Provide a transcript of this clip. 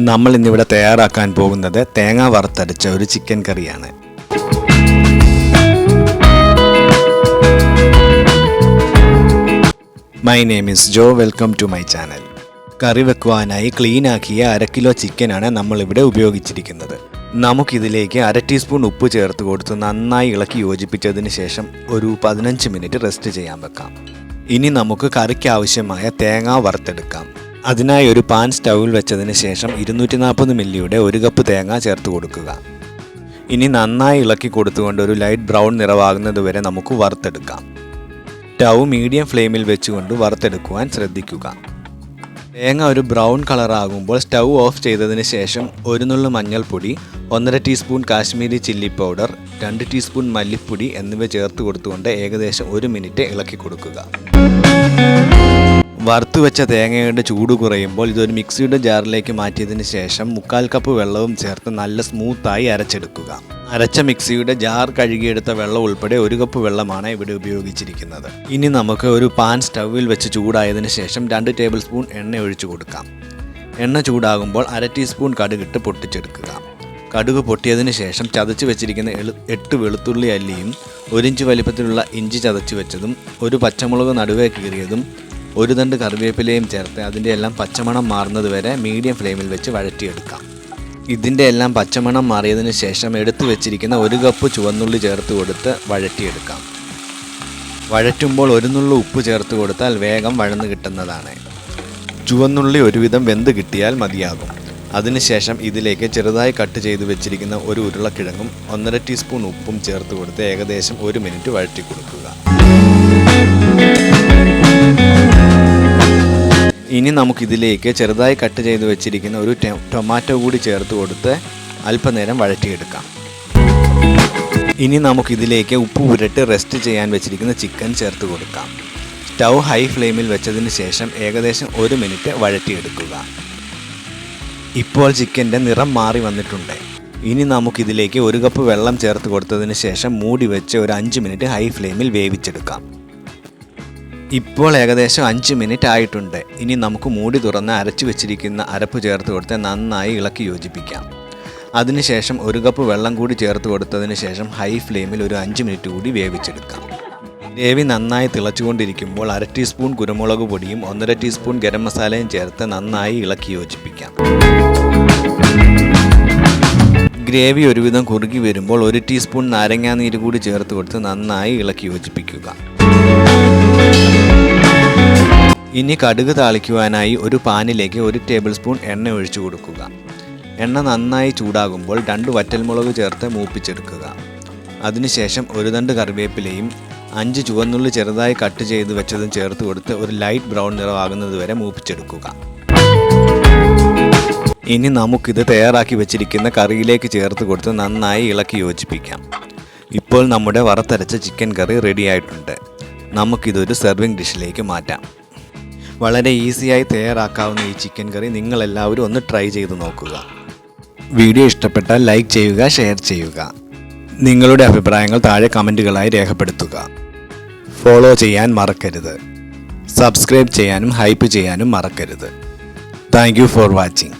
നമ്മൾ ഇന്നിവിടെ തയ്യാറാക്കാൻ പോകുന്നത് തേങ്ങ വറുത്തരച്ച ഒരു ചിക്കൻ കറിയാണ്. My name is Jo. Welcome to my channel. Curry വെക്കുവാനായി ക്ലീനാക്കിയ 1 കിലോ ചിക്കനാണ് നമ്മളിവിടെ ഉപയോഗിച്ചിരിക്കുന്നത്. നമുക്കിതിലേക്ക് 1/2 ടീസ്പൂൺ ഉപ്പ് ചേർത്ത് കൊടുത്ത് നന്നായി ഇളക്കി യോജിപ്പിച്ചതിന് ശേഷം ഒരു 15 മിനിറ്റ് റെസ്റ്റ് ചെയ്യാൻ വെക്കാം. ഇനി നമുക്ക് കറിക്ക് ആവശ്യമായ തേങ്ങ വറുത്തെടുക്കാം. അതിനായി ഒരു പാൻ സ്റ്റൗവിൽ വെച്ചതിന് ശേഷം 240 മില്ലിയുടെ 1 കപ്പ് തേങ്ങ ചേർത്ത് കൊടുക്കുക. ഇനി നന്നായി ഇളക്കി കൊടുത്തുകൊണ്ട് ഒരു ലൈറ്റ് ബ്രൗൺ നിറമാകുന്നത് വരെ നമുക്ക് വറുത്തെടുക്കാം. സ്റ്റൗ മീഡിയം ഫ്ലെയിമിൽ വെച്ചുകൊണ്ട് വറുത്തെടുക്കുവാൻ ശ്രദ്ധിക്കുക. തേങ്ങ ഒരു ബ്രൗൺ കളറാകുമ്പോൾ സ്റ്റൗ ഓഫ് ചെയ്തതിന് ശേഷം 1 നുള്ളു മഞ്ഞൾപ്പൊടി, 1.5 teaspoon Kashmiri chilli powder, 2 teaspoon മല്ലിപ്പൊടി എന്നിവ ചേർത്ത് കൊടുത്തുകൊണ്ട് ഏകദേശം 1 മിനിറ്റ് ഇളക്കി കൊടുക്കുക. വറുത്തു വെച്ച തേങ്ങയുടെ ചൂട് കുറയുമ്പോൾ ഇതൊരു മിക്സിയുടെ ജാറിലേക്ക് മാറ്റിയതിന് ശേഷം 1/4 കപ്പ് വെള്ളവും ചേർത്ത് നല്ല സ്മൂത്തായി അരച്ചെടുക്കുക. അരച്ച മിക്സിയുടെ ജാർ കഴുകിയെടുത്ത വെള്ളം ഉൾപ്പെടെ 1 കപ്പ് വെള്ളമാണ് ഇവിടെ ഉപയോഗിച്ചിരിക്കുന്നത്. ഇനി നമുക്ക് ഒരു പാൻ സ്റ്റൗവിൽ വെച്ച് ചൂടായതിനു ശേഷം 2 ടേബിൾ സ്പൂൺ എണ്ണ ഒഴിച്ചു കൊടുക്കാം. എണ്ണ ചൂടാകുമ്പോൾ 1/2 ടീസ്പൂൺ കടുകിട്ട് പൊട്ടിച്ചെടുക്കുക. കടുക് പൊട്ടിയതിന് ശേഷം ചതച്ച് വെച്ചിരിക്കുന്ന 8 വെളുത്തുള്ളി അല്ലിയും 1 ഇഞ്ച് വലിപ്പത്തിലുള്ള ഇഞ്ചി ചതച്ച് വെച്ചതും 1 പച്ചമുളക് നടുവേ കീറിയതും 1 തണ്ട് കറിവേപ്പിലയും ചേർത്ത് അതിൻ്റെ എല്ലാം പച്ചമണം മാറുന്നത് വരെ മീഡിയം ഫ്ലെയിമിൽ വെച്ച് വഴറ്റിയെടുക്കാം. ഇതിൻ്റെ എല്ലാം പച്ചമണം മാറിയതിന് ശേഷം എടുത്തു വെച്ചിരിക്കുന്ന 1 കപ്പ് ചുവന്നുള്ളി ചേർത്ത് കൊടുത്ത് വഴറ്റിയെടുക്കാം. വഴറ്റുമ്പോൾ 1 നുള്ളു ഉപ്പ് ചേർത്ത് കൊടുത്താൽ വേഗം വഴന്ന് കിട്ടുന്നതാണ്. ചുവന്നുള്ളി ഒരുവിധം വെന്ത് കിട്ടിയാൽ മതിയാകും. അതിനുശേഷം ഇതിലേക്ക് ചെറുതായി കട്ട് ചെയ്ത് വെച്ചിരിക്കുന്ന 1 ഉരുളക്കിഴങ്ങും 1.5 ടീസ്പൂൺ ഉപ്പും ചേർത്ത് കൊടുത്ത് ഏകദേശം 1 മിനിറ്റ് വഴറ്റി കൊടുക്കുക. ഇനി നമുക്കിതിലേക്ക് ചെറുതായി കട്ട് ചെയ്ത് വെച്ചിരിക്കുന്ന ഒരു ടൊമാറ്റോ കൂടി ചേർത്ത് കൊടുത്ത് അല്പനേരം വഴറ്റിയെടുക്കാം. ഇനി നമുക്കിതിലേക്ക് ഉപ്പ് പുരട്ടി റെസ്റ്റ് ചെയ്യാൻ വെച്ചിരിക്കുന്ന ചിക്കൻ ചേർത്ത് കൊടുക്കാം. സ്റ്റൗ ഹൈ ഫ്ലെയിമിൽ വെച്ചതിന് ശേഷം ഏകദേശം 1 മിനിറ്റ് വഴറ്റിയെടുക്കുക. ഇപ്പോൾ ചിക്കൻ്റെ നിറം മാറി വന്നിട്ടുണ്ട്. ഇനി നമുക്കിതിലേക്ക് 1 കപ്പ് വെള്ളം ചേർത്ത് കൊടുത്തതിന് ശേഷം മൂടി വെച്ച് ഒരു 5 മിനിറ്റ് ഹൈ ഫ്ലെയിമിൽ വേവിച്ചെടുക്കാം. ഇപ്പോൾ ഏകദേശം 5 മിനിറ്റ് ആയിട്ടുണ്ട്. ഇനി നമുക്ക് മൂടി തുറന്ന് അരച്ചു വെച്ചിരിക്കുന്ന അരപ്പ് ചേർത്ത് കൊടുത്ത് നന്നായി ഇളക്കി യോജിപ്പിക്കാം. അതിനുശേഷം 1 കപ്പ് വെള്ളം കൂടി ചേർത്ത് കൊടുത്തതിന് ശേഷം ഹൈ ഫ്ലെയിമിൽ ഒരു 5 മിനിറ്റ് കൂടി വേവിച്ചെടുക്കാം. ഗ്രേവി നന്നായി തിളച്ചുകൊണ്ടിരിക്കുമ്പോൾ 1/2 ടീസ്പൂൺ കുരുമുളക് പൊടിയും 1.5 ടീസ്പൂൺ ഗരം മസാലയും ചേർത്ത് നന്നായി ഇളക്കി യോജിപ്പിക്കാം. ഗ്രേവി ഒരുവിധം കുറുകി വരുമ്പോൾ 1 ടീസ്പൂൺ നാരങ്ങാനീര് കൂടി ചേർത്ത് കൊടുത്ത് നന്നായി ഇളക്കി യോജിപ്പിക്കുക. ഇനി കടുക് താളിക്കുവാനായി ഒരു പാനിലേക്ക് 1 ടേബിൾ സ്പൂൺ എണ്ണ ഒഴിച്ചു കൊടുക്കുക. എണ്ണ നന്നായി ചൂടാകുമ്പോൾ 2 വറ്റൽമുളക് ചേർത്ത് മൂപ്പിച്ചെടുക്കുക. അതിനുശേഷം 1 തണ്ട് കറിവേപ്പിലയും 5 ചുവന്നുള്ളി ചെറുതായി കട്ട് ചെയ്ത് വെച്ചതും ചേർത്ത് കൊടുത്ത് ഒരു ലൈറ്റ് ബ്രൗൺ നിറമാകുന്നത് വരെ മൂപ്പിച്ചെടുക്കുക. ഇനി നമുക്കിത് തയ്യാറാക്കി വെച്ചിരിക്കുന്ന കറിയിലേക്ക് ചേർത്ത് കൊടുത്ത് നന്നായി ഇളക്കി യോജിപ്പിക്കാം. ഇപ്പോൾ നമ്മുടെ വറുത്തരച്ച ചിക്കൻ കറി റെഡിയായിട്ടുണ്ട്. നമുക്കിതൊരു സെർവിങ് ഡിഷിലേക്ക് മാറ്റാം. വളരെ ഈസിയായി തയ്യാറാക്കാവുന്ന ഈ ചിക്കൻ കറി നിങ്ങളെല്ലാവരും ഒന്ന് ട്രൈ ചെയ്ത് നോക്കുക. വീഡിയോ ഇഷ്ടപ്പെട്ടാൽ ലൈക്ക് ചെയ്യുക, ഷെയർ ചെയ്യുക. നിങ്ങളുടെ അഭിപ്രായങ്ങൾ താഴെ കമൻറ്റുകളായി രേഖപ്പെടുത്തുക. ഫോളോ ചെയ്യാൻ മറക്കരുത്. സബ്സ്ക്രൈബ് ചെയ്യാനും ഹൈപ്പ് ചെയ്യാനും മറക്കരുത്. Thank you for watching.